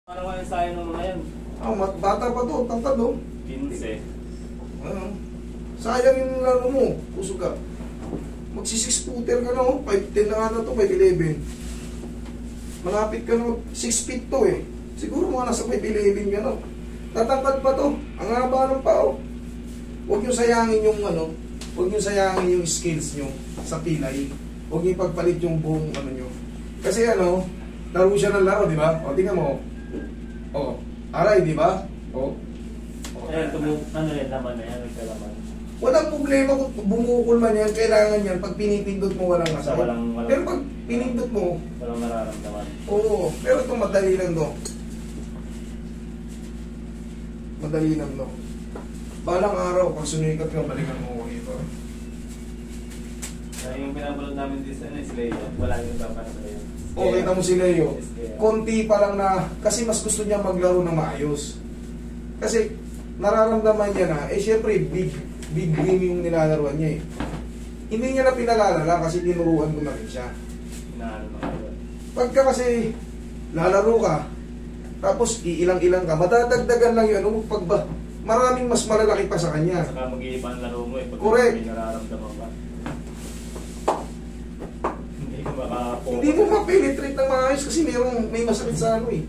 Ano nga yung sayo ng mga yan? Bata pa to, tangkad oh. 15. Sayang yung laro mo, kusog ka. Magsi-6 footer ka na oh, 5'10 na ata to, 5'11. Malapit ka na, 6 feet to eh. Siguro mga nasa 5'11 ka na. Tatangkad pa to, ang haba ng pao. Huwag nyo sayangin yung huwag nyo sayangin yung skills nyo sa pilay. Huwag nyo ipagpalit yung buong nyo. Kasi laro siya ng laro, di ba? O, tingnan mo. O, aray, di ba? O. Ayan, yan naman na yan, nagkalaman. Walang problema kung bumukol man yan, kailangan yan. Pag pinipindot mo, walang asay. Pero pag pinindot mo, walang nararamdaman. Oo, pero ito madali lang to. Madali lang to. Balang araw, pag sumikat ka, balikan mo ko ito. Yung pinapalod namin dito is Leo. Wala yung nagpapanap sa Leo. O, kita mo si Leo. Konti pa lang na, kasi mas gusto niya maglaro na maayos. Kasi, nararamdaman niya na, syempre, big game yung nilalaruan niya eh. Hindi niya na pinalalala kasi tinuruan ko na rin siya. Pagka kasi, lalaro ka, tapos iilang-ilang ka, madadagdagan lang yun, maraming mas malalaki pa sa kanya. Saka mag-iiba ang laro mo eh. Pag correct. May nararamdaman ka. Hindi mo ma-penetrate ng maayos kasi may masakit sa eh.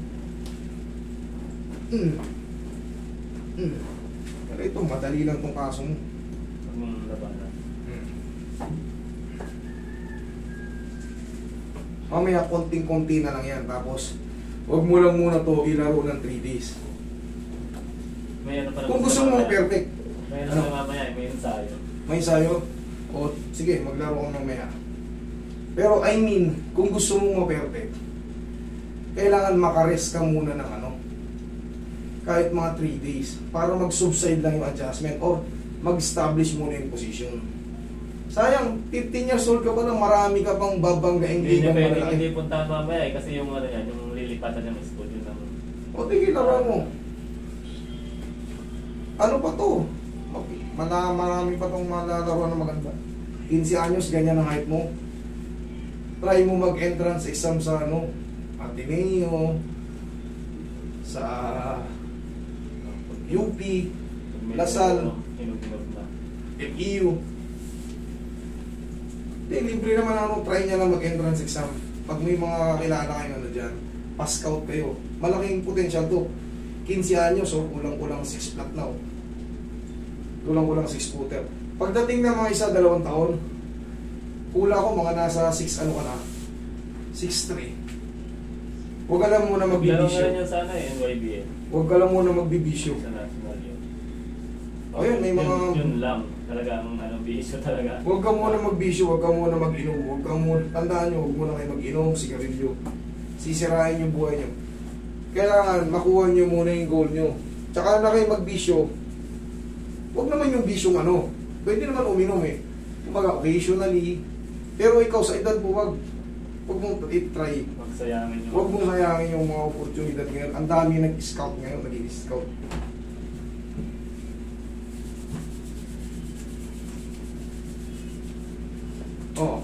Pero ito, madali lang tong kaso mo. Mamaya konting-konti na lang yan. Tapos, huwag mo lang muna to ilaro ng 3 days. Kung gusto mo perfect. May mamaya, may ensayo. May ensayo? O, sige, maglaro ka mamaya. Pero I mean, kung gusto mo perfect, kailangan makarest ka muna ng kahit mga 3 days para mag-subside lang yung adjustment or mag-establish muna yung position. Sayang, 15 years old ka pa na marami ka pang babanggaing ligang malaki. Hindi punta mamaya eh, kasi yung yung lilipatan ng school yun lang. O tigil laro mo. Ano pa to? Marami pa tong malalaruan na maganda. 15 anyos, ganyan ang height mo. Try mo mag-entrance exam sa Ateneo, sa UP, Lasal, FEU. Libre naman try niya lang mag-entrance exam. Pag may mga kilala kayo dyan, pa-scout kayo. Malaking potential to. 15 anyos, kulang-kulang 6 flat na. Kulang-kulang 6 footer. Pagdating ng mga 1-2 taon, hula ko mga nasa 6 ka na, 6'3". Huwag ka lang muna magbibisyo. Laro nga yun sana NYBA. Huwag ka lang muna magbibisyo. Sa national yun. Ayun, may mga... Yun lang. Talagang bisyo talaga. Huwag ka muna magbisyo, huwag ka muna mag-inom. Huwag ka muna, tandaan nyo, huwag muna kayo mag-inom, sigarilyo. Sisirain yung buhay nyo. Kailangan makuha nyo muna yung goal nyo. Tsaka na kayo magbisyo. Huwag naman yung bisyong pwede naman uminom eh. Kumbaga, occasionally. Pero ikaw sa edad mo, huwag mong i-try. Huwag mong sayangin yung mga oportunidad ngayon. Ang dami nag-scout ngayon, nag-i-scout.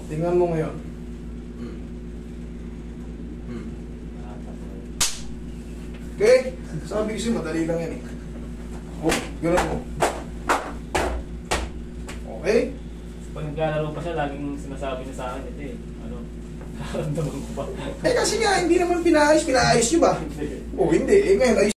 Tingnan mo ngayon. Okay? Sabi ko siya, madali lang yan eh. Gano'n mo. Okay? Pag naglalaro pa siya, laging sinasabi niya sa akin, ito eh, nakaramdaman ko pa. Kasi nga, hindi naman pinaayos nyo ba? Hindi. Ngayon,